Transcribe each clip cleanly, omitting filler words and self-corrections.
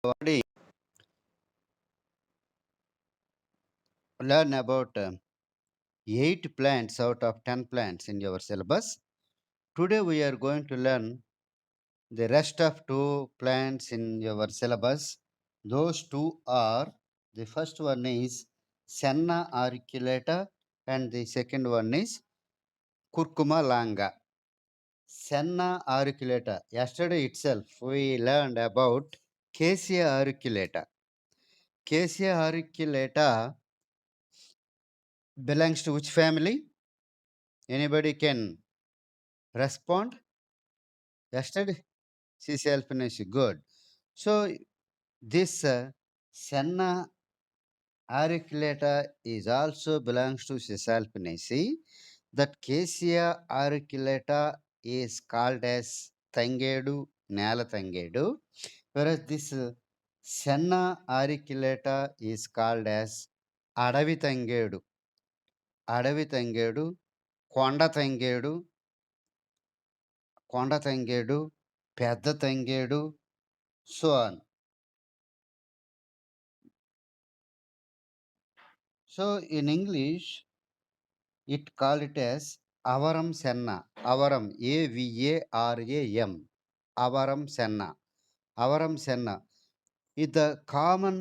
Already learn about 8 plants out of 10 plants in your syllabus. Today we are going to learn the rest of 2 plants in your syllabus. Those two are, the first one is Senna auriculata and the second one is Curcuma langa. Senna auriculata. Yesterday itself we learned about Cassia auriculata. Cassia auriculata belongs to which family? Anybody can respond? Yesterday, she self-finished. Good. So this Senna auriculata is also belongs to Cisalpinaceae. That Cassia auriculata is called as Tangedu, Nala Tangedu, whereas this Senna auriculata is called as Adavi Tangedu, Adavi Tangedu, Konda Tangedu, కొండ తంగేడు, పెద్ద తంగేడు, so on. So in English, it call it as avaram senna. Avaram, avaram, avaram senna. Avaram senna is the common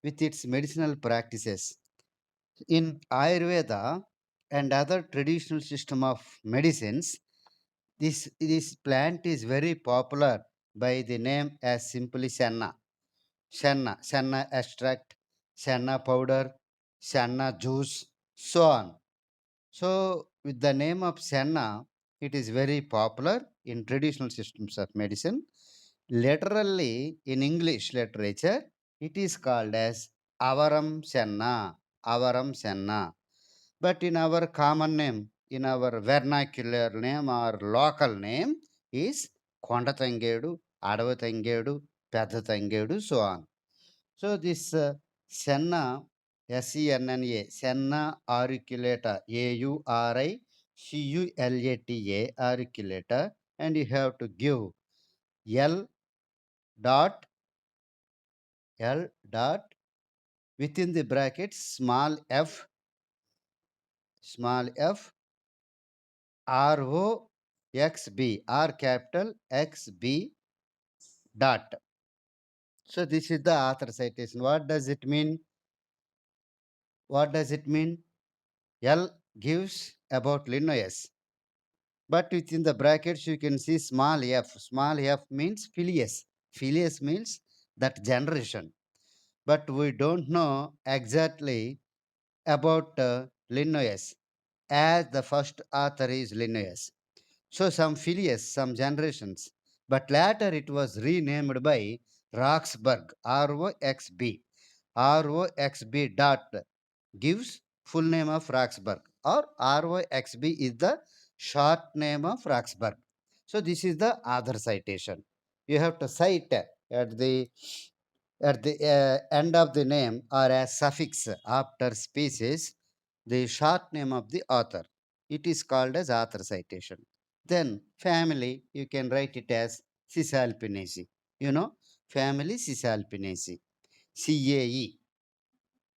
with its medicinal practices in Ayurveda and other traditional system of medicines. This plant is very popular by the name as simply senna. Senna extract, senna powder, senna juice, so on. So with the name of senna, it is very popular in traditional systems of medicine. Literally in English literature, it is called as avaram senna, avaram senna. But in our common name, in our vernacular name or local name is Kondatangedu, Adavatangedu, Pedatangedu, so on. So this Senna, Senna, Senna auriculata, auriculata, auriculata, and you have to give L dot, L dot, within the brackets, small f, R capital XB dot. So this is the author citation. What does it mean? What does it mean? L gives about Linnaeus. But within the brackets, you can see small f. Small f means Phileas. Phileas means that generation. But we don't know exactly about Linnaeus, as the first author is Linnaeus. So some Phileas, some generations. But later it was renamed by Roxburgh, ROXB. ROXB dot gives full name of Roxburgh, or ROXB is the short name of Roxburgh. So this is the other citation. You have to cite at the end of the name or as suffix after species the short name of the author. It is called as author citation. Then family, you can write it as Cisalpinaceae. You know, family Cisalpinaceae. CAE,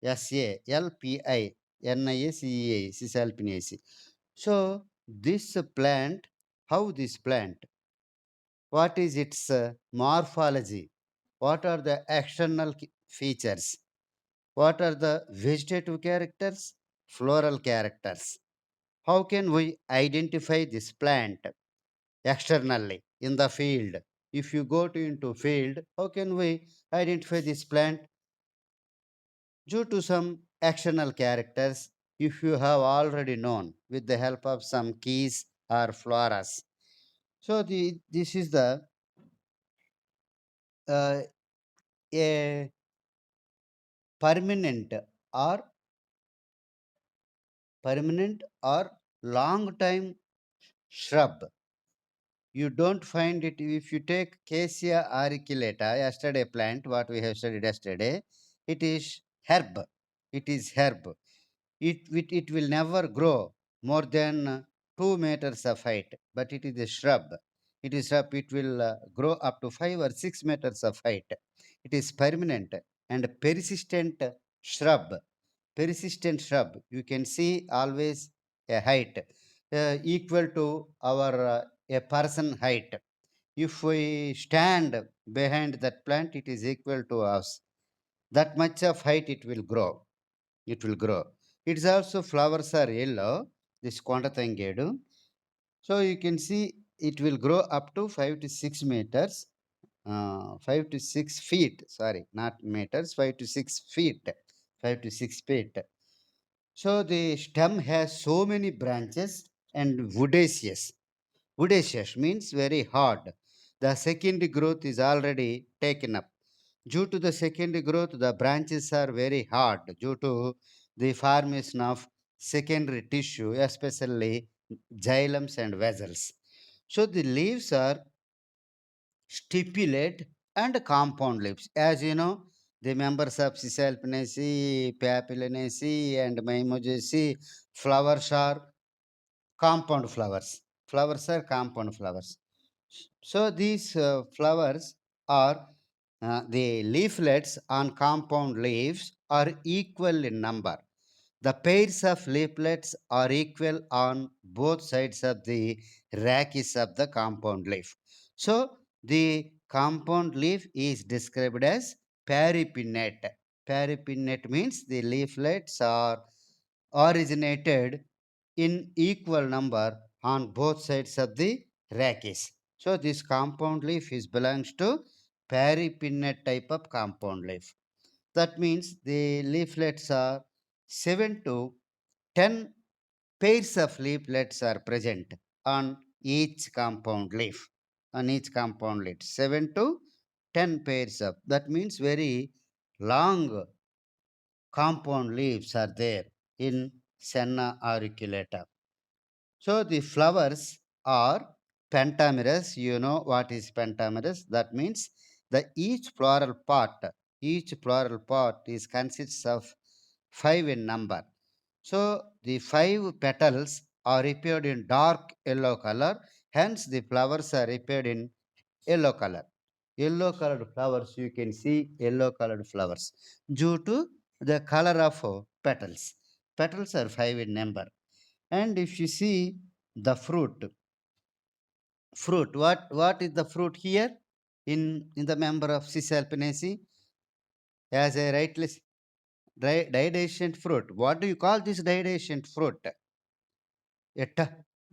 SALPINIACEA, Cisalpinaceae. So this plant, how this plant, what is its morphology? What are the external features? What are the vegetative characters, floral characters? How can we identify this plant externally in the field? If you go to into field, how can we identify this plant? Due to some external characters, if you have already known with the help of some keys or floras. So this is the uh, a permanent or long time shrub. You don't find it if you take Cassia auriculata, yesterday plant, what we have studied yesterday. It is herb. It is herb. It will never grow more than 2 meters of height, but it is a shrub. It will grow up to 5 or 6 meters of height. It is permanent and persistent shrub. Persistent shrub. You can see always a height equal to our a person height. If we stand behind that plant, it is equal to us. That much of height it will grow. It will grow. It's also flowers are yellow. This Kondatangedu. So you can see it will grow up to 5 to 6 meters, 5 to 6 feet. Sorry, not meters. 5 to 6 feet. 5 to 6 feet. So the stem has so many branches and woodiaceous. Woodiaceous means very hard. The second growth is already taken up. Due to the second growth, the branches are very hard due to the formation of secondary tissue, especially xylems and vessels. So the leaves are stipulate and compound leaves. As you know, the members of Cisalpinaceae, Papillinaceae, and Mimosaceae flowers are compound flowers. Flowers are compound flowers. So these flowers are the leaflets on compound leaves are equal in number. The pairs of leaflets are equal on both sides of the rachis of the compound leaf. So the compound leaf is described as peripinnate. Peripinnate means the leaflets are originated in equal number on both sides of the rachis. So this compound leaf is belongs to peripinnate type of compound leaf. That means the leaflets are 7 to 10 pairs of leaflets are present on each compound leaf. On each compound leaf, 7 to 10 pairs of. That means very long compound leaves are there in Senna auriculata. So the flowers are pentamerous. You know what is pentamerous? That means the each floral part is consists of five in number. So the five petals are appeared in dark yellow color. Hence the flowers are appeared in yellow color. Yellow colored flowers, you can see yellow colored flowers due to the color of petals. Petals are five in number. And if you see the fruit, what is the fruit here in the member of Cisalpinaceae? As a rightly didescent fruit. What do you call this didescent fruit? It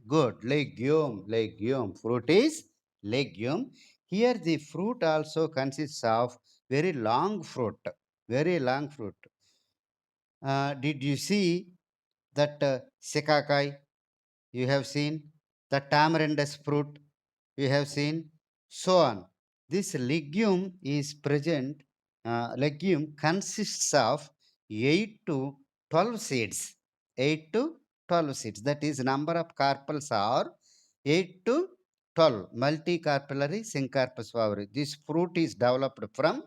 good legume. Fruit is legume. Here the fruit also consists of very long fruit. Very long fruit. Did you see that sekakai? You have seen the tamarindus fruit. You have seen so on. This legume consists of 8 to 12 seeds. 8 to 12 seeds. That is number of carpels are 8 to 12. Multicarpellary syncarpus vaveri. This fruit is developed from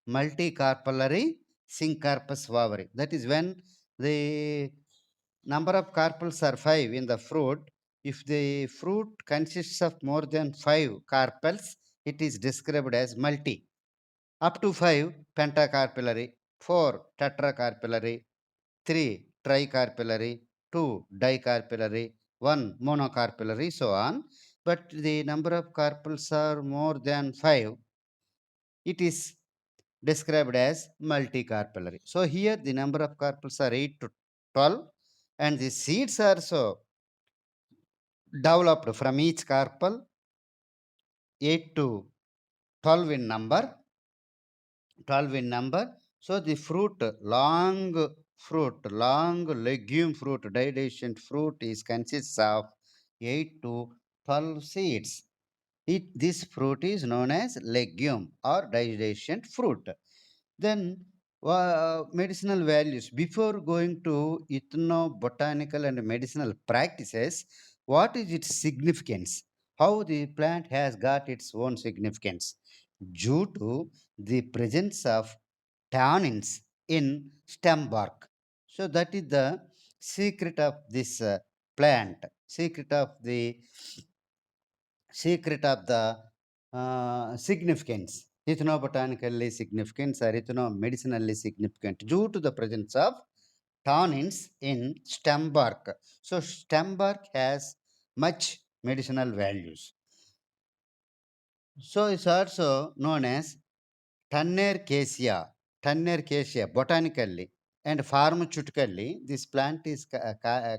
multicarpellary syncarpus vaveri. That is when the number of carpels are 5 in the fruit. If the fruit consists of more than 5 carpels, it is described as multi. Up to 5 pentacarpellary, 4 tetracarpellary, 3 tricarpellary, 2 dicarpellary, 1 monocarpellary, so on. But the number of carpels are more than 5, it is described as multicarpellary. So here the number of carpels are 8 to 12 and the seeds are so developed from each carpel 8 to 12 in number. 12 in number. So the long legume fruit, didescent fruit is consists of 8 to 12 seeds. This fruit is known as legume or didescent fruit. Then medicinal values. Before going to ethnobotanical and medicinal practices, what is its significance? How the plant has got its own significance? Due to the presence of tannins in stem bark. So that is the secret of this plant, secret of the secret of the significance, ethnobotanically significance or ethnomedicinally significant due to the presence of tannins in stem bark. So stem bark has much medicinal values. So it's also known as Tanner cassia botanically and pharmaceutically. This plant is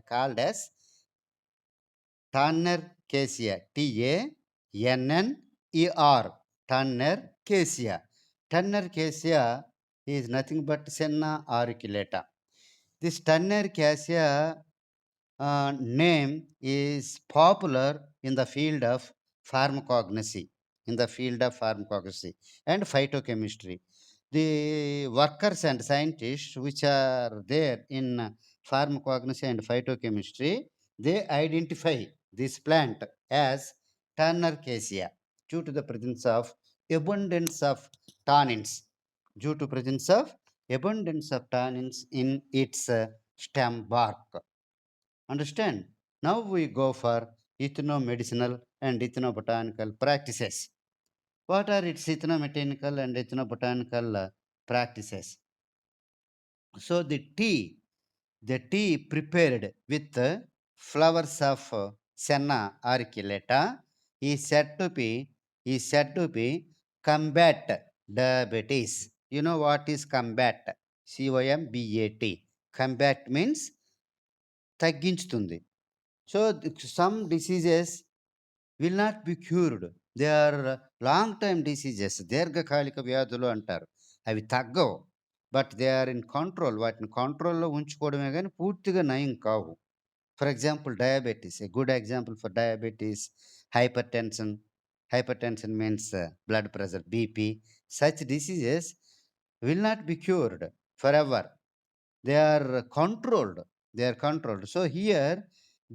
called as Tanner cassia, Tanner, Tanner cassia. Tanner cassia is nothing but Senna auriculata. This Tanner cassia name is popular in the field of pharmacognosy, and phytochemistry. The workers and scientists which are there in pharmacognosy and phytochemistry, they identify this plant as Turner cassia due to the presence of abundance of tannins, due to presence of abundance of tannins in its stem bark. Understand? Now we go for ethnomedicinal and ethnobotanical practices. What are its ethnomechanical and ethnobotanical practices? So the tea prepared with flowers of Senna auriculata is said to be combat diabetes. You know what is combat? COMBAT. Combat means తగ్గించుతుంది. So some diseases will not be cured. They are long time diseases. దీర్ఘకాలిక వ్యాధులు అంటారు. అవి తగ్గవు. But they are in control. వాటిని కంట్రోల్‌లో ఉంచుకోవడమే గాని పూర్తిగా నయం కావు. For example diabetes. A good example for diabetes, hypertension. Hypertension means blood pressure, BP. Such diseases will not be cured forever. They are controlled. They are controlled. So here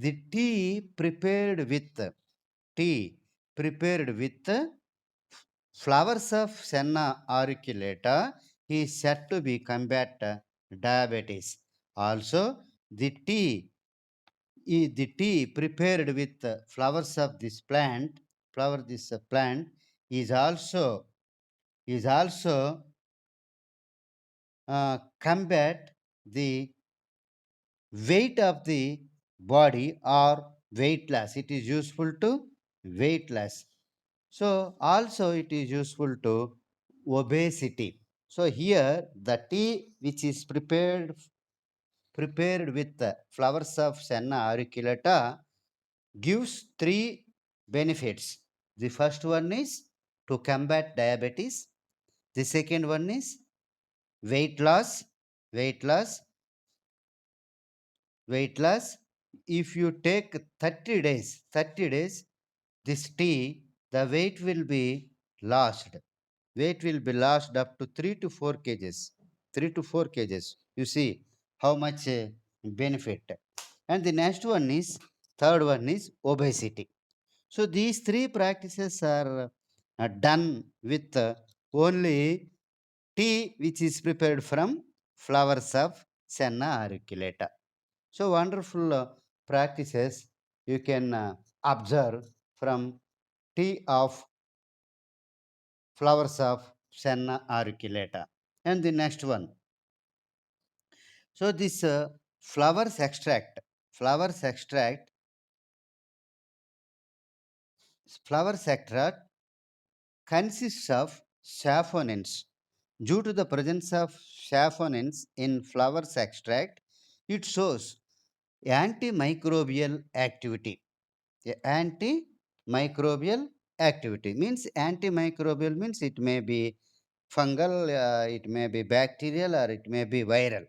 the tea prepared with flowers of Senna auriculata is said to be combat diabetes. Also the tea prepared with flowers of this plant is also combat the weight of the body or weight loss. It is useful to weight loss. So also it is useful to obesity. So here the tea which is prepared with the flowers of Senna auriculata gives three benefits. The first one is to combat diabetes. The second one is weight loss. Weight loss. Weight loss. If you take 30 days, this tea, the weight will be lost. Weight will be lost up to 3 to 4 kgs. 3 to 4 kgs. You see how much benefit. And the next one is, third one is obesity. So these three practices are done with only tea which is prepared from flowers of Senna auriculata. So wonderful practices you can observe from tea of flowers of Senna auriculata. And the next one. So this flowers extract, flowers extract consists of saponins. Due to the presence of saponins in flowers extract, it shows antimicrobial activity. Antimicrobial activity means, antimicrobial means it may be fungal, it may be bacterial, or it may be viral.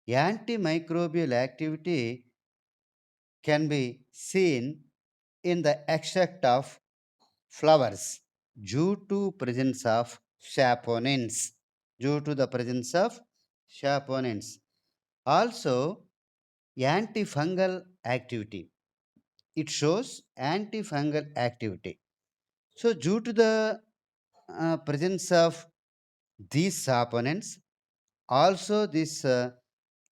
Antimicrobial activity can be seen in the extract of flowers due to presence of saponins. Due to the presence of saponins. Also, antifungal activity. It shows antifungal activity. So, due to the presence of these saponins, also this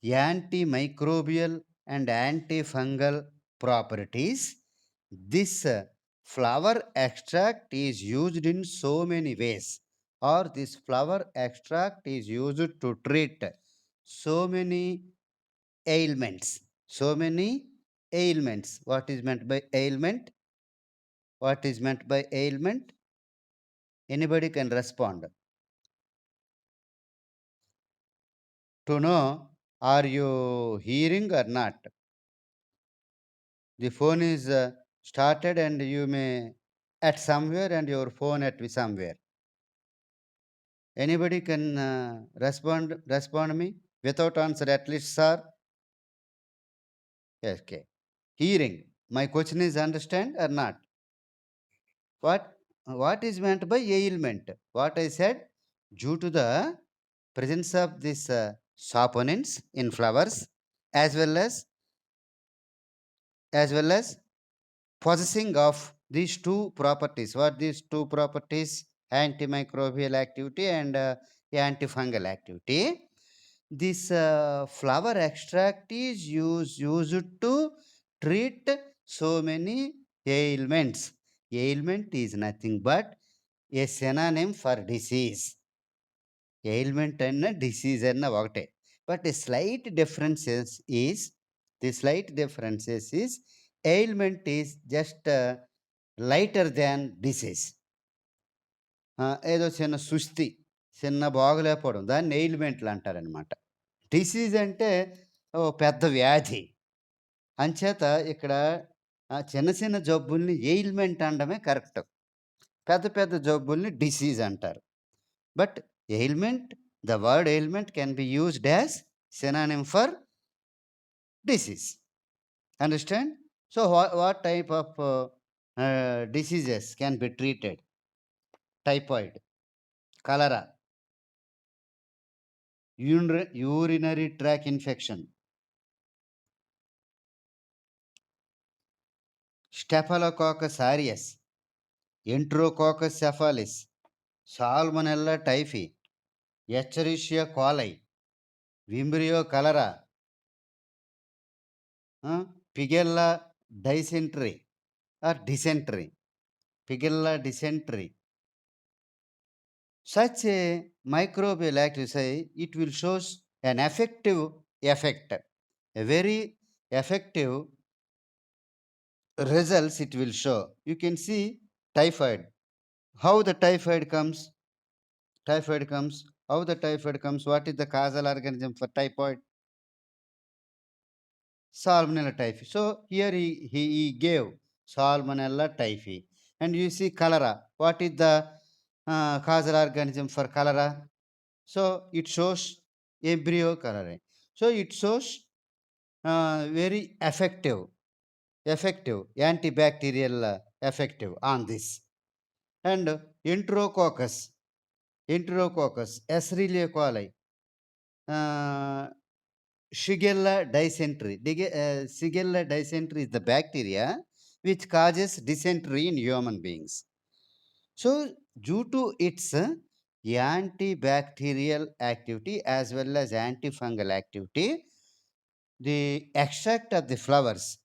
antimicrobial and antifungal properties, this Flower extract is used in so many ways, or this flower extract is used to treat so many ailments. So many ailments. What is meant by ailment? What is meant by ailment? Anybody can respond. To know, are you hearing or not? The phone is started and you may at somewhere and your phone at somewhere. Anybody can respond me without answer at least, sir. Yes, okay. Hearing. My question is understand or not? What is meant by ailment? What I said, due to the presence of this saponins in flowers, as well as as well as possessing of these two properties. What these two properties? Antimicrobial activity and antifungal activity. This flower extract is used to treat so many ailments. Ailment is nothing but a synonym for disease. Ailment and disease and ఒకటే. But the slight differences is ailment is just lighter than disease. ఏదో చిన్న సుస్థి, చిన్న బాగలేకపోవడం దాన్ని ఎయిల్మెంట్లు అంటారనమాట. Disease అంటే ఓ పెద్ద వ్యాధి. అంచేత ఇక్కడ చిన్న చిన్న జబ్బుల్ని ఎయిల్మెంట్ అనడమే కరెక్ట్. పెద్ద పెద్ద జబ్బుల్ని డిసీజ్ అంటారు. But ailment, the word ailment can be used as synonym for disease. Understand? So, what type of diseases can be treated? Typhoid, cholera, urinary tract infection, Staphylococcus aureus, Enterococcus cephalicis, Salmonella typhi, Escherichia coli, Vibrio cholera, Pigella dysentery or dysentery, Pigella dysentery. Such a microbial activity, it will show an effective effect, a very effective results it will show. You can see typhoid. How the typhoid comes? Typhoid comes. How the typhoid comes? What is the causal organism for typhoid? Salmonella typhi. So here he gave Salmonella typhi. And you see cholera. What is the causal organism for cholera? So it shows embryo cholera. So it shows very effective antibacterial effective on this. And Enterococcus, Escherichia coli, uh, Shigella dysentery. Shigella dysentery is the bacteria which causes dysentery in human beings. So, due to its antibacterial activity as well as antifungal activity, the extract of the flowers,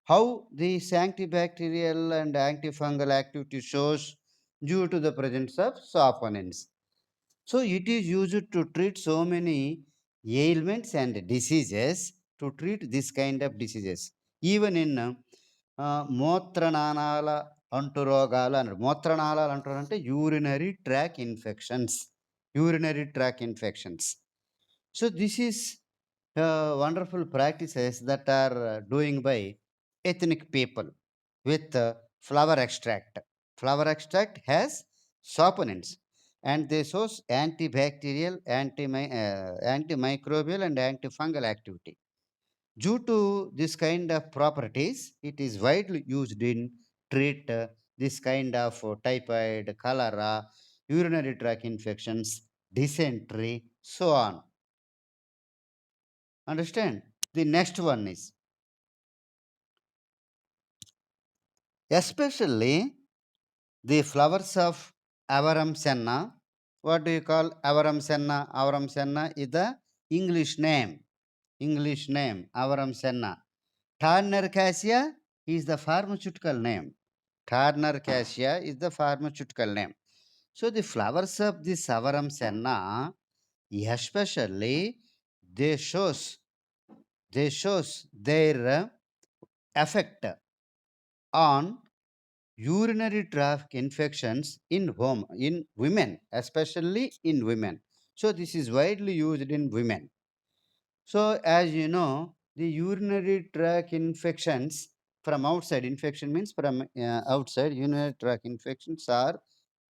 how this antibacterial and antifungal activity shows due to the presence of saponins. So it is used to treat so many ailments and diseases, to treat this kind of diseases. Even in మూత్రనాళాల అంటురోగాలు అన్నారు. మూత్రనాళాలు అంటారంటే urinary tract infections. So this is wonderful practices that are doing by ethnic people with flower extract. Flower extract has saponins and they shows antibacterial, antimicrobial and antifungal activity. Due to this kind of properties, it is widely used in treat this kind of typhoid, cholera, urinary tract infections, dysentery, so on. Understand? The next one is especially the flowers of Avaram senna. What do you call Avaram senna? Avaram senna is the English name. Avaram senna. Turner cassia is the pharmaceutical name. Turner cassia is the pharmaceutical name. So the flowers of the Savaram Senna, especially, they shows they shows their effect on urinary tract infections in women, especially in women. So this is widely used in women. So as you know, the urinary tract infections from outside, infection means from outside, urinary tract infections are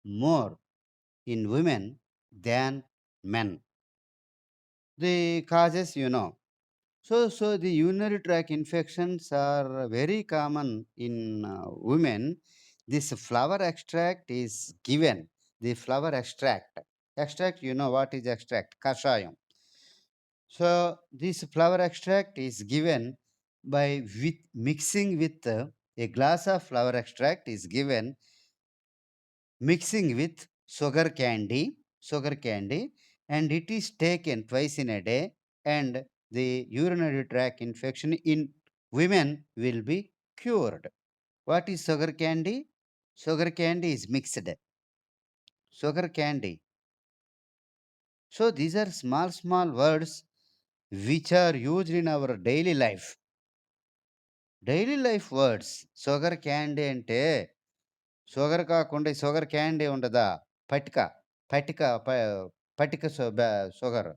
more in women than men. The causes, you know. So the urinary tract infections are very common in women. This flower extract is given. The flower extract. Extract, you know what is extract? Kashayam. So this flower extract is given by with mixing with a glass of flower extract is given mixing with sugar candy, and it is taken twice in a day, and the urinary tract infection in women will be cured. What is sugar candy? Sugar candy is mixed sugar candy. So these are small words which are used in our daily life words. Sugar candy ante sugar కాకుండా sugar candy ఉండదా? పటిక. పటిక ప పటిక sugar.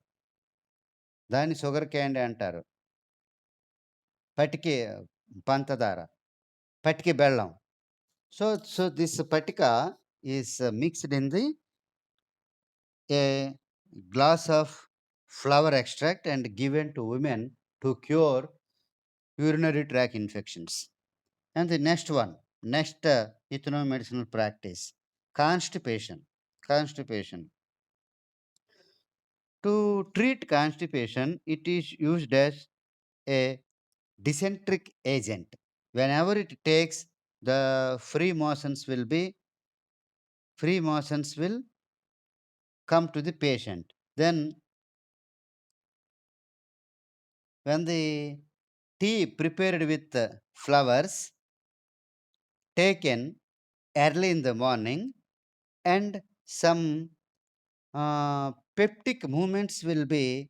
దాన్ని sugar candy అంటారు. పటికి పంచదార. పటికి బెల్లం. సో దిస్ పటిక is mixed in the a glass of flower extract and given to women to cure urinary tract infections. And the next ethnomedicinal practice, constipation. Constipation. To treat constipation, it is used as a dysenteric agent. Whenever it takes, the free motions will come to the patient. Then, when the tea prepared with flowers taken early in the morning, and some peptic movements will be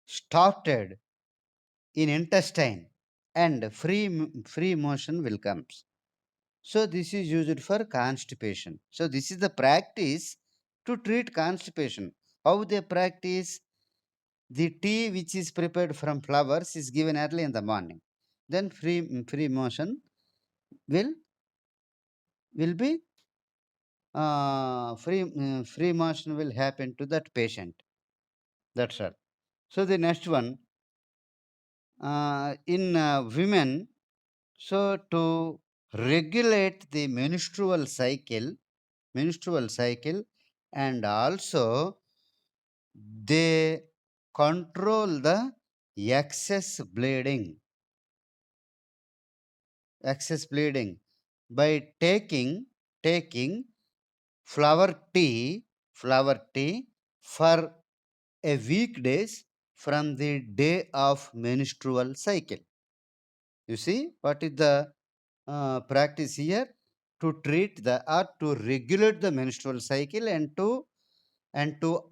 started in intestine, and free motion will come. So this is used for constipation. So this is the practice to treat constipation. How they practice? The tea which is prepared from flowers is given early in the morning. Then free motion will will be free motion will happen to that patient. That's all. So the next one, in women, so to regulate the menstrual cycle, and also they control the excess bleeding, excess bleeding by taking flower tea, flower tea for a weekdays from the day of menstrual cycle. You see what is the practice here? To treat the or to regulate the menstrual cycle, and to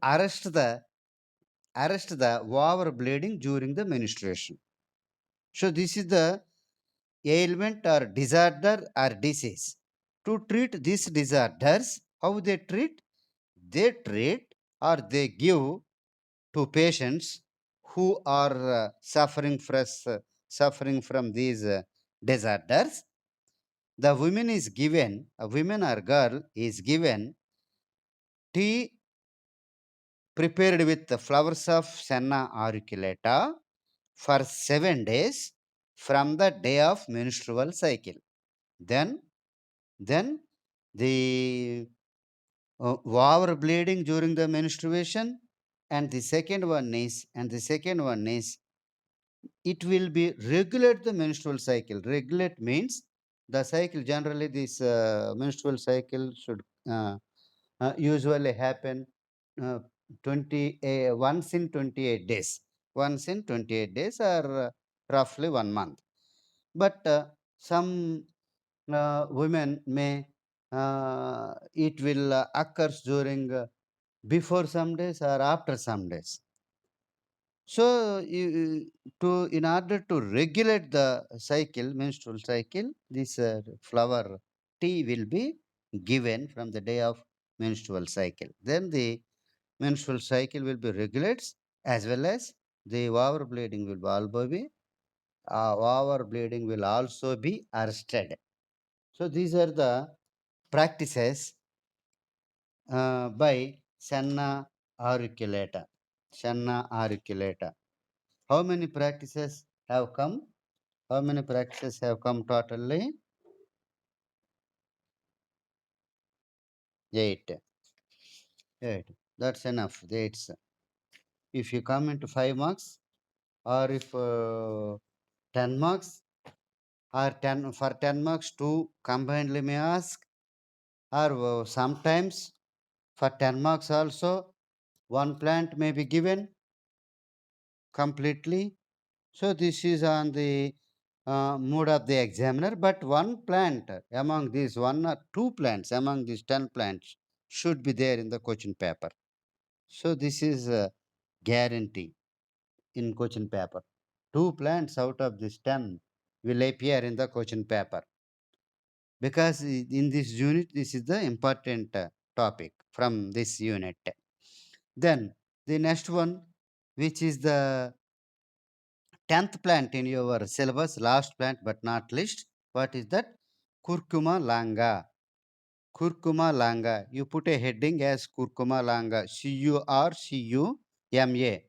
arrest the over bleeding during the menstruation. So this is the ailment or disorder or disease. To treat these disorders, how they treat? They treat or they give to patients who are suffering from these disorders. The woman is given, a woman or girl is given tea prepared with the flowers of Senna auriculata for 7 days from the day of menstrual cycle. Then then the over bleeding during the menstruation, and the second one is it will be regulate the menstrual cycle. Regulate means the cycle, generally this menstrual cycle should usually happen uh, once in 28 days, or roughly 1 month. But some women may it will occurs during before some days or after some days. So, to in order to regulate the cycle, menstrual cycle, this flower tea will be given from the day of menstrual cycle. Then the menstrual cycle will be regulated, as well as the over bleeding will be also be over bleeding will also be arrested. So these are the practices by Senna auriculata. Senna auriculata. How many practices have come? How many practices have come totally? 8. 8. That's enough. That's if you come into 5 marks, or if 10 marks, or 10 for 10 marks, 2 combinedly may ask, or sometimes for 10 marks also, one plant may be given completely. So this is on the mood of the examiner. But one plant among these, one or two plants among these 10 plants should be there in the question paper. So this is a guarantee in question paper. Two plants out of this 10 will appear in the question paper, because in this unit this is the important topic from this unit. Then the next one, which is the 10th plant in your syllabus, last plant but not least. What is that? Curcuma langa. Curcuma langa. You put a heading as curcuma langa. Curcuma. Curcuma.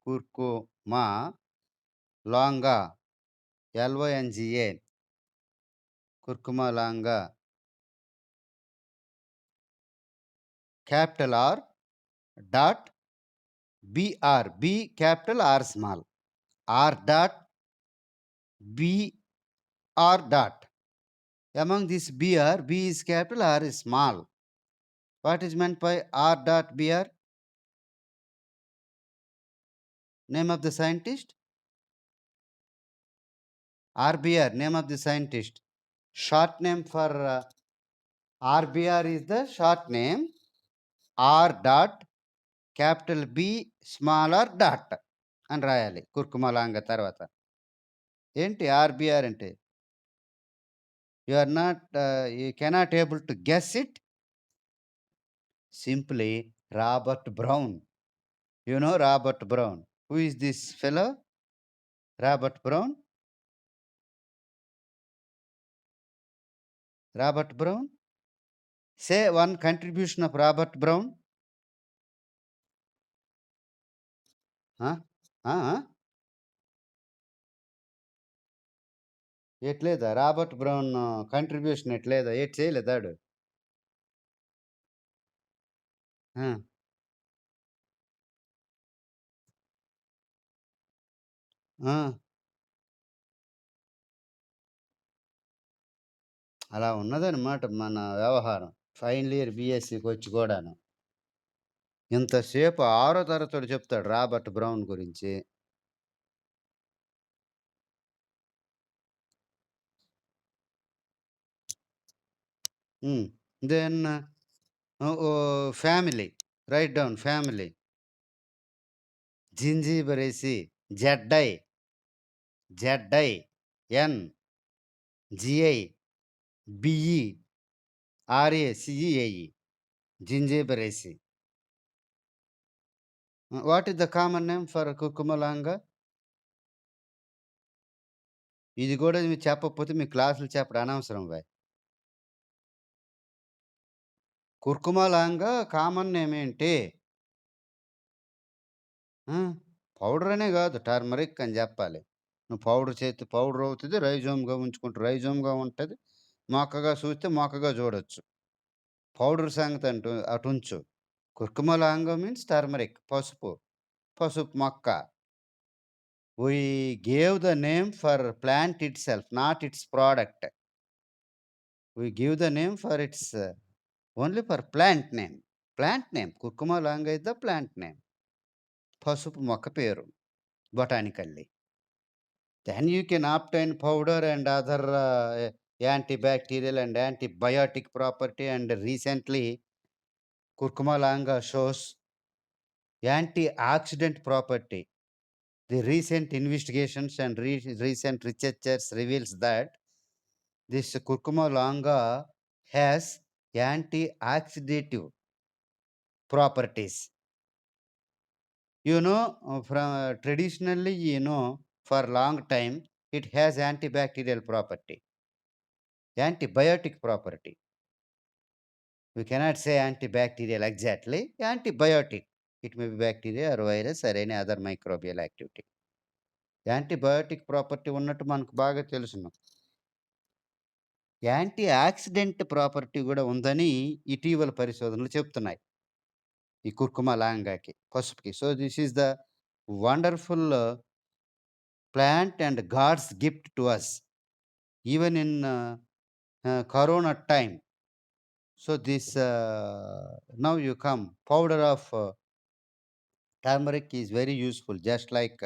Curcuma langa. Longa. Curcuma langa. Capital R dot BR. B capital R small. R dot BR dot. Among this BR, B is capital, R is small. What is meant by R dot BR? Name of the scientist? RBR, name of the scientist. Short name for RBR is the short name. R dot capital B smaller dot అని రాయాలి కుర్కుమలాంగ తర్వాత. ఏంటి RBR అంటే? You are not, you cannot able to guess it. Simply Robert Brown. You know Robert Brown. Who is this fellow? Robert Brown. Robert Brown. Say one contribution of Robert Brown. Huh? Huh? ఎట్లేదా Robert Brown contribution ఎట్లేదా ఏటి చేయలేదాడు? ఆ, ఆ, అలా ఉన్నదన్నమాట మన వ్యవహారం. Final year బీఎస్సీకి వచ్చి కూడాను ఇంతసేపు ఆరో తరగతోడు చెప్తాడు రాబర్ట్ బ్రౌన్ గురించి. Then family, right down family. Zingiberaceae, Z I, Z I, N, G I, B E, R A, C E A E, Zingiberaceae. What is the common name for Curcuma longa? ఇది కూడా మీరు చెప్పకపోతే మీ క్లాసులు చెప్పడం అనవసరం బాయ్. కుర్కుమలాంగా కామన్ నేమ్ ఏంటి? పౌడర్ అనే కాదు, టర్మరిక్ అని చెప్పాలి. నువ్వు పౌడర్ చేస్తే పౌడర్ అవుతుంది, రైజోమ్గా ఉంచుకుంటే రైజోమ్గా ఉంటుంది, మొక్కగా చూస్తే మొక్కగా చూడొచ్చు. పౌడర్ సంగతి అంటూ అటుంచు. కుర్కుమలాంగా మీన్స్ టర్మరిక్, పసుపు, పసుపు మొక్క. We gave the name for plant itself, not its product. We give the name for its only for plant name. Plant name Curcuma longa is the plant name. పసుపు మొక్క పేరు botanically. Then you can obtain powder and other antibacterial and antibiotic property. And recently, curcuma longa shows antioxidant property. The recent investigations and recent researchers reveals that this curcuma longa has antioxidative properties. From traditionally, for long time, it has antibacterial property, antibiotic property. We cannot say antibacterial exactly. Antibiotic. It may be bacteria or virus or any other microbial activity. Antibiotic property ఉన్నట్టు మనకు బాగా తెలుసును. Anti oxidant property గూడా ఉందని ఇటీవల పరిశోధనలు చెప్తున్నాయి. ఈ కుర్కుమా లాంగాకి, పసుపుకి. So, this is the wonderful plant and God's gift to us. Even in corona time. So, this now you come powder of turmeric is very useful, just like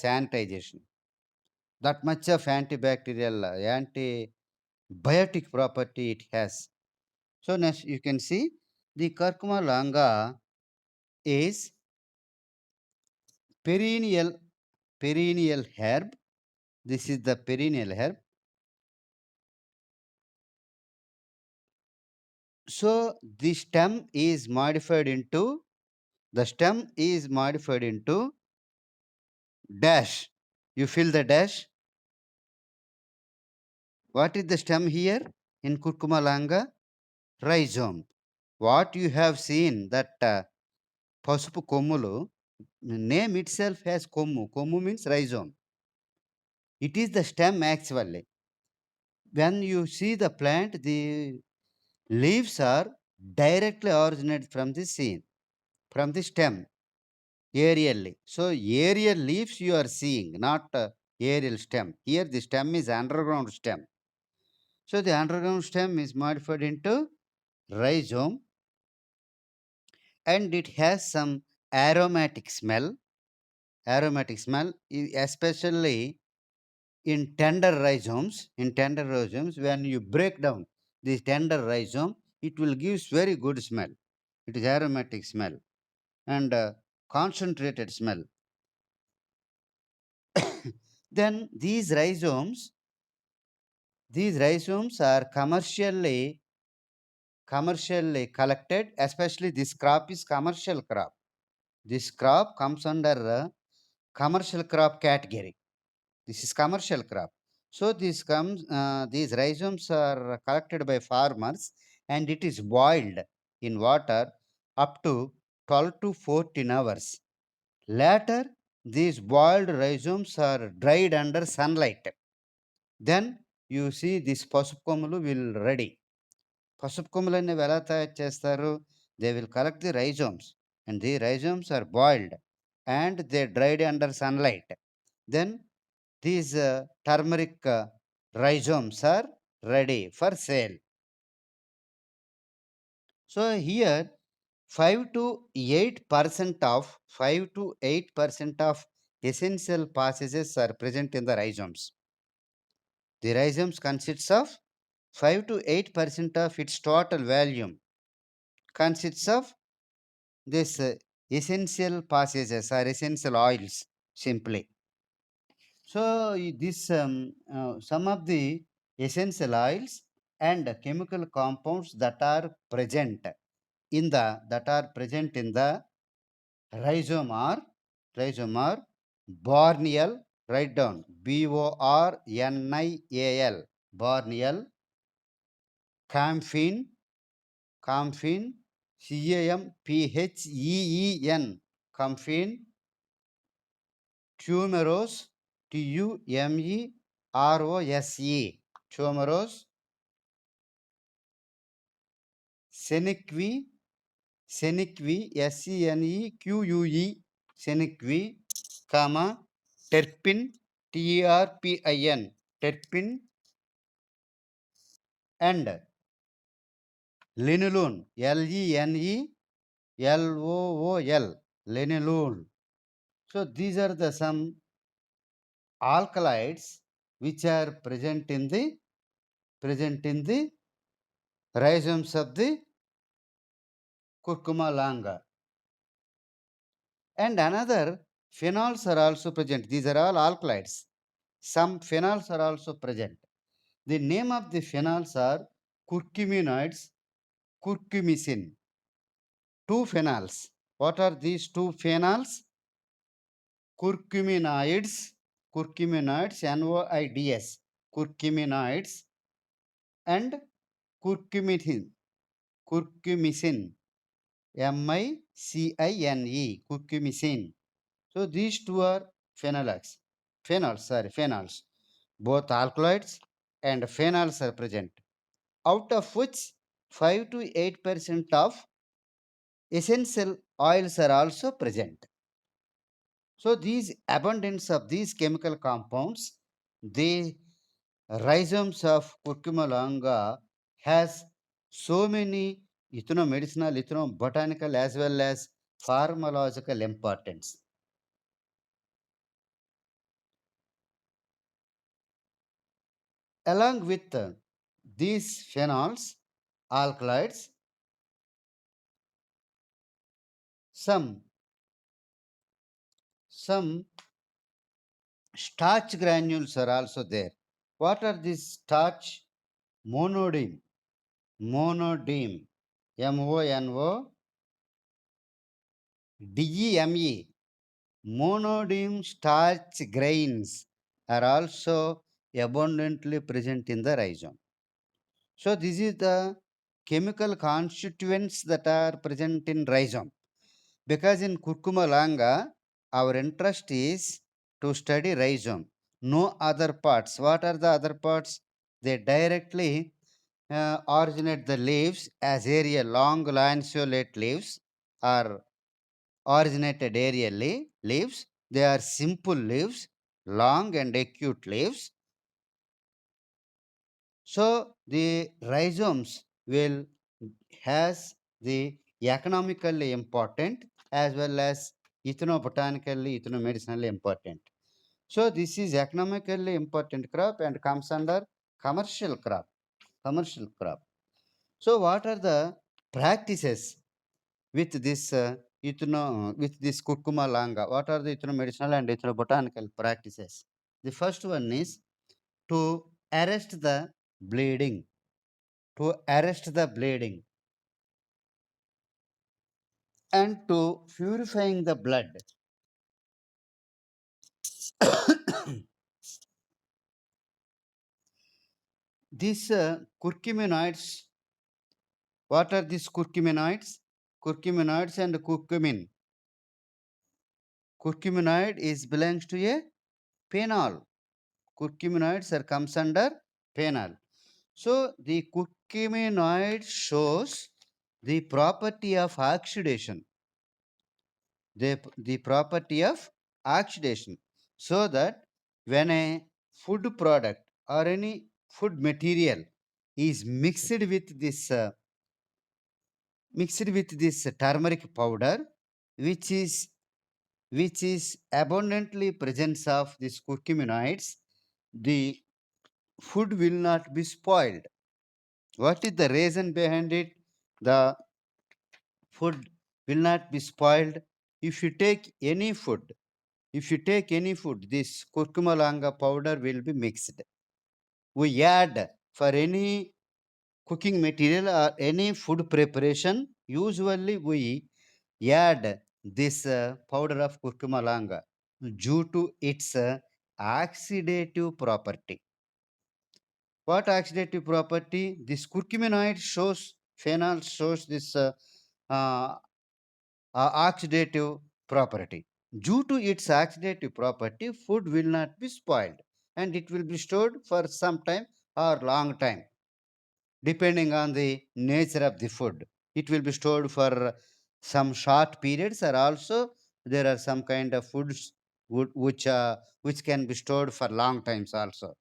sanitization. That much of antibacterial, antibiotic property it has. So next you can see the curcuma longa is perennial perennial herb. This is the perennial herb. So the stem is modified into dash. You fill the dash. What is the stem here in curcuma longa? Rhizome. What you have seen that pasupu kommulu, name itself has kommu. Kommu means rhizome. It is the stem actually. When you see the plant, the leaves are directly originated from the seed, from the stem, aerially. So aerial leaves you are seeing, not aerial stem. Here the stem is underground stem. So the underground stem is modified into rhizome, and it has some aromatic smell. Aromatic smell, especially in tender rhizomes. When you break down this tender rhizome, it will give very good smell. It is aromatic smell and concentrated smell. Then these rhizomes are commercially collected. Especially this crop is commercial crop. This crop comes under commercial crop category. This is commercial crop. So these rhizomes are collected by farmers, and it is boiled in water up to 12 to 14 hours. Later, these boiled rhizomes are dried under sunlight. Then you see this pasupu కొమ్ములు will ready. పసుపు కొమ్ములు అనేవి ఎలా తయారు చేస్తారు? They will collect the rhizomes, and the rhizomes are boiled and they dried under sunlight. Then these turmeric rhizomes are ready for sale. So here 5 to 8% of essential passages are present in the rhizomes. The rhizomes consists of 5 to 8% of its total volume consists of this essential passages or essential oils simply. So this some of the essential oils and chemical compounds that are present in the rhizome are borneal. Write down bornial. Borneal, camphene, camphene, campheen, camphene, tuberose, tumerose, tuberose, senequi, senequi, comma, terpin, terpin, and linalool, lenelool, linalool. So these are the some alkaloids which are present in the rhizomes of the curcuma longa. And another phenols are also present. These are all alkaloids. Some phenols are also present. The name of the phenols are curcuminoids, curcumicin. Two phenols. What are these two phenols? Curcuminoids, curcuminoids, NOIDS, curcuminoids, and curcumicin, curcumicin, curcumicin. So these two are phenols. Both alkaloids and phenols are present, out of which 5 to 8% of essential oils are also present. So these abundance of these chemical compounds, the rhizomes of curcuma longa has so many medicinal, botanical as well as pharmacological importance. Along with these phenols, alkaloids, some some starch granules are also there. What are these starch? Monodim, monodim, MONODEME. Monodim starch grains are also abundantly present in the rhizome. So this is the chemical constituents that are present in rhizome. Because in curcuma longa, our interest is to study rhizome, no other parts. What are the other parts? They directly originate the leaves as area long lanceolate leaves or originated aerially leaves. They are simple leaves, long and acute leaves. So the rhizomes will has the economically important as well as ethnobotanically, ethnomedicinally important. So this is economically important crop and comes under commercial crop. Commercial crop. So what are the practices with this with this curcuma longa? What are the ethnomedicinal and ethnobotanical practices? The first one is to arrest the bleeding. To arrest the bleeding and to purifying the blood. These curcuminoids, what are these curcuminoids? Curcuminoids and curcumin. Curcuminoid is belongs to a phenol. Curcuminoids are comes under phenol. So the curcuminoid shows the property of oxidation. The property of oxidation. So that when a food product or any food material is mixed with this turmeric powder, which is which is abundantly presence of these curcuminoids, the food will not be spoiled. What is the reason behind it? The food will not be spoiled. If you take any food, this curcuma longa powder will be mixed. We add for any cooking material or any food preparation, usually we add this powder of curcuma longa due to its oxidative property. What oxidative property? This curcuminoid shows, phenol shows this uh, oxidative property. Due to its oxidative property, food will not be spoiled and it will be stored for some time or long time, depending on the nature of the food. It will be stored for some short periods, or also there are some kind of foods which can be stored for long times also.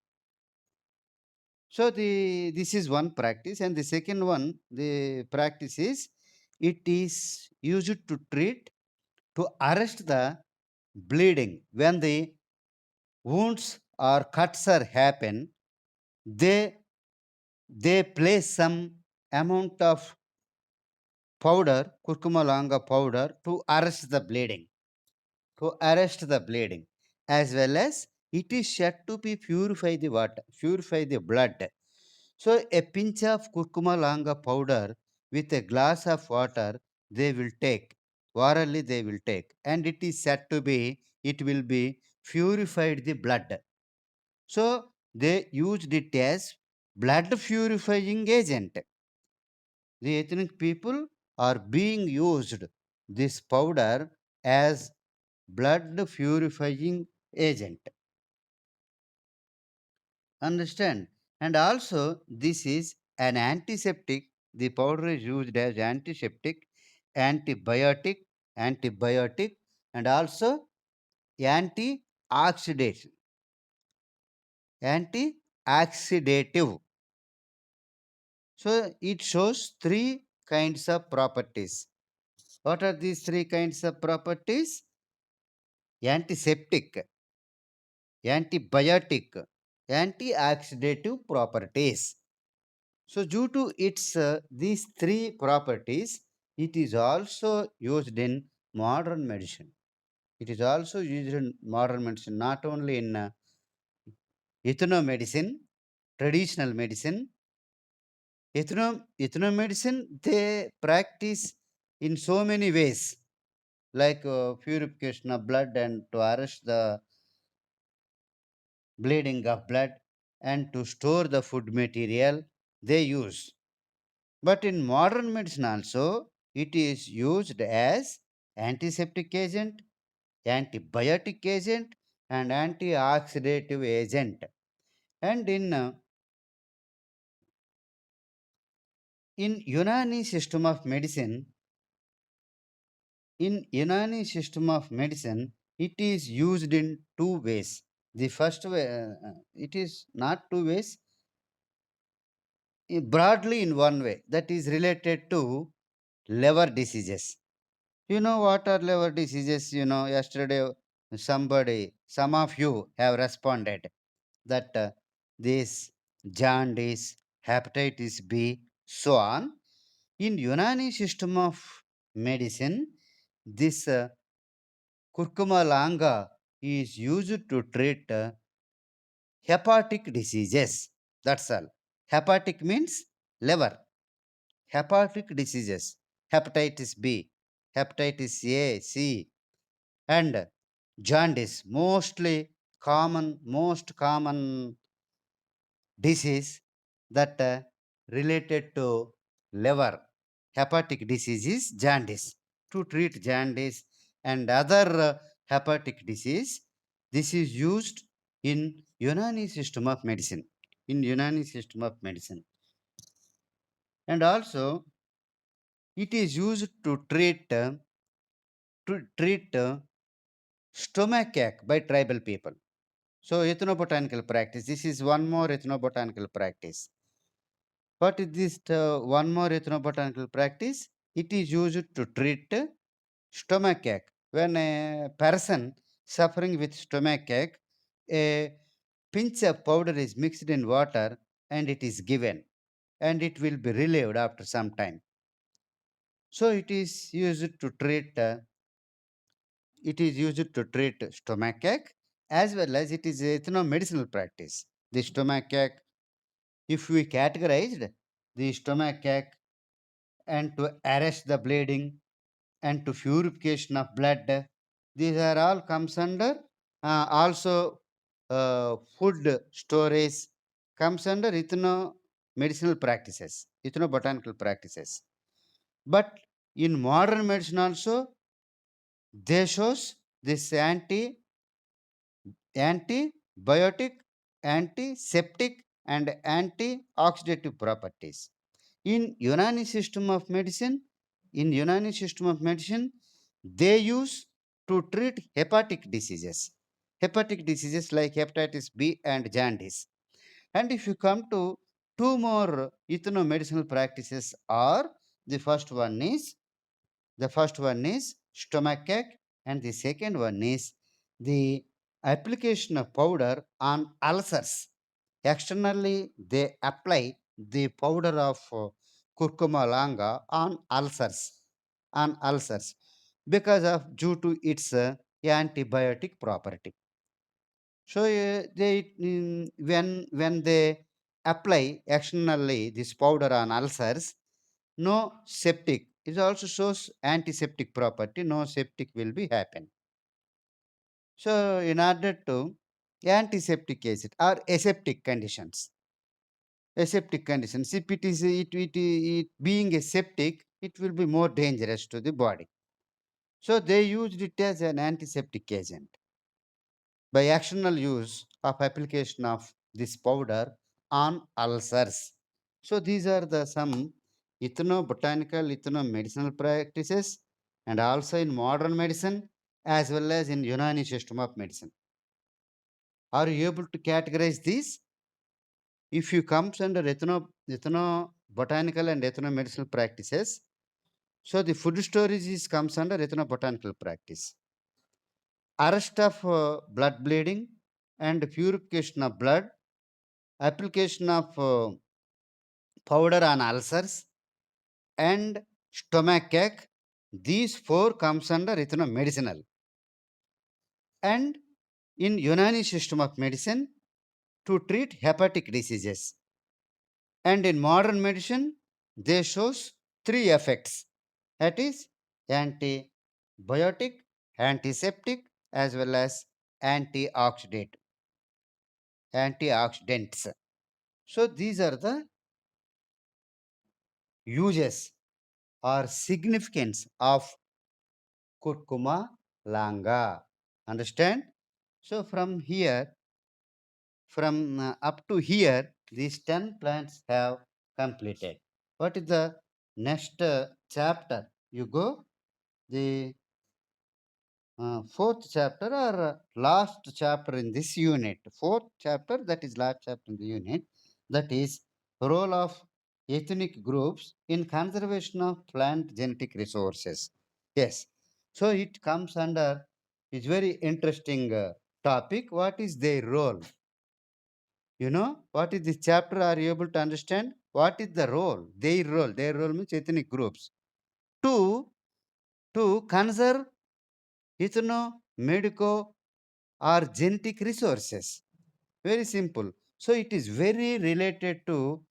So the this is one practice, and the second one, the practice is it is used to treat, to arrest the bleeding when the wounds or cuts are happen, they they place some amount of powder, curcuma longa powder, to arrest the bleeding, as well as it is said to be purify the water, purify the blood. So a pinch of curcuma longa powder with a glass of water they will take, orally they will take, and it is said to be, it will be purified the blood. So they used it as blood purifying agent. The ethnic people are being used this powder as blood purifying agent. Understand? And also, this is an antiseptic. The powder is used as antiseptic, antibiotic, antibiotic, and also antioxidant, antioxidative. So it shows three kinds of properties. What are these three kinds of properties? Antiseptic, antibiotic, antioxidative properties. So, due to its these three properties, it is also used in modern medicine. It is also used in modern medicine, not only in ethnomedicine, traditional medicine. Ethnomedicine, they practice in so many ways, like purification of blood and to arrest the bleeding of blood and to store the food material they use. But in modern medicine also, it is used as antiseptic agent, antibiotic agent, and antioxidative agent. And in Unani system of medicine, it is used in two ways. The first way, it is not two ways, broadly in one way, that is related to liver diseases. You know what are liver diseases? Yesterday some of you have responded that this jaundice, hepatitis B, so on. In Unani system of medicine, this curcuma longa is used to treat hepatic diseases. That's all. Hepatic means liver. Hepatic diseases, hepatitis B, hepatitis A, C, and jaundice, most common disease that related to liver. Hepatic disease is jaundice. To treat jaundice and other hepatic disease, this is used in Unani system of medicine. In Unani system of medicine, and also it is used to treat stomach ache by tribal people. So, ethnobotanical practice. This is one more ethnobotanical practice. What is this one more ethnobotanical practice? It is used to treat stomach ache. When a person suffering with stomach ache, a pinch of powder is mixed in water and it is given, and it will be relieved after some time. So, it is used to treat stomach ache, as well as it is a medicinal practice. The stomach ache, if we categorized the stomach ache and to arrest the bleeding and to purification of blood, these are all comes under also food storage comes under medicinal practices, botanical practices. But in modern medicine also, they shows this antibiotic, antiseptic, and antioxidative properties. In Unani system of medicine, they use to treat hepatic diseases like hepatitis B and jaundice. And if you come to two more medicinal practices, are the first one is stomach ache, and the second one is the application of powder on ulcers. Externally, they apply the powder of curcuma longa on ulcers because of due to its antibiotic property. So when they apply externally this powder on ulcers, no septic. It also shows antiseptic property. No septic will be happen. So in order to antiseptic acid or aseptic conditions, if it being a septic, it will be more dangerous to the body. So they used it as an antiseptic agent by external use of application of this powder on ulcers. So these are the some ethnobotanical, ethnomedicinal practices, and also in modern medicine as well as in Unani system of medicine. Are you able to categorize these? If you comes under ethnobotanical and ethnomedicinal practices, so the food storage is comes under ethnobotanical practice. Arrest of blood bleeding and purification of blood, application of powder on ulcers, and stomach ache. These four comes under ethnomedicinal. And in Unani system of medicine, to treat hepatic diseases. And in modern medicine, they shows three effects. That is antibiotic, antiseptic, as well as antioxidant, antioxidants. So these are the uses or significance of curcuma langa. Understand? So from up to here, these 10 plants have completed. What is the next chapter? You go the fourth chapter or last chapter in this unit. Fourth chapter, that is last chapter in the unit. That is role of ethnic groups in conservation of plant genetic resources. Yes. So it comes under, it's very interesting topic. What is their role? You know, what is this chapter? Are you able to understand? What is the role? Their role. Their role means ethnic groups. To, to conserve medico or genetic resources. Very simple. So it is very related to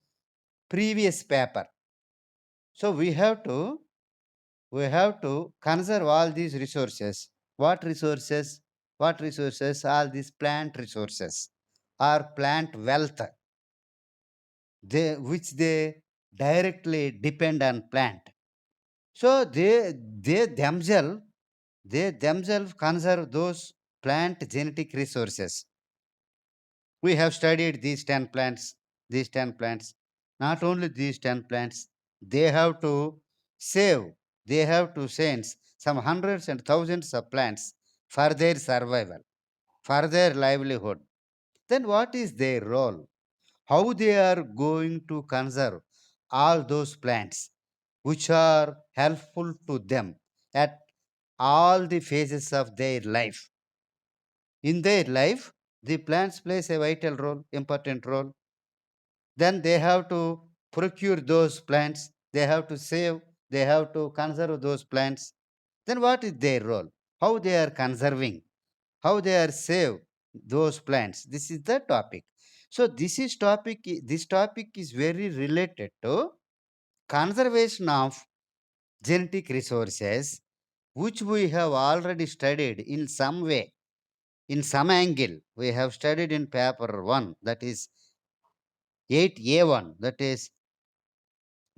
previous paper. So we have to conserve all these resources. What resources? What resources? All these plant resources or plant wealth, which they directly depend on plant. So they themselves conserve those plant genetic resources. We have studied these 10 plants, these 10 plants. Not only these 10 plants, they have to save, they have to sense some hundreds and thousands of plants for their survival, for their livelihood. Then what is their role? How they are going to conserve all those plants which are helpful to them at all the phases of their life. In their life, the plants plays a vital role, important role. Then they have to procure those plants, they have to save, they have to conserve those plants. Then what is their role? How they are conserving, how they are save those plants. This is the topic. So this topic is very related to conservation of genetic resources, which we have already studied in some way, in some angle. We have studied in paper 1, that is 8A1, that is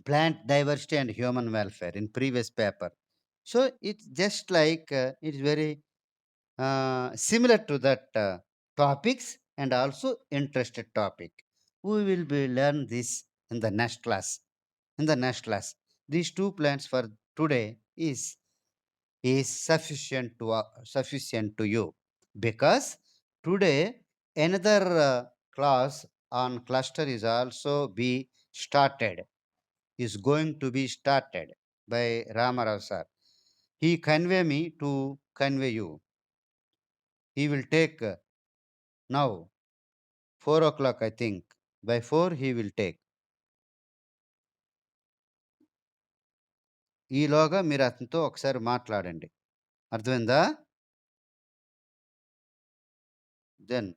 plant diversity and human welfare in previous paper. So it's just like it's very similar to that topics and also interested topic. We will be learn this in the next class. In the next class, these two plants for today is sufficient to you, because today another class on cluster is also be started, is going to be started by Ramarao sir. He convey me to convey you. He will take now 4:00 I think. By 4 he will take. ఈలోగా మీరు అతనితో ఒకసారి మాట్లాడండి. అర్థమైందా? Then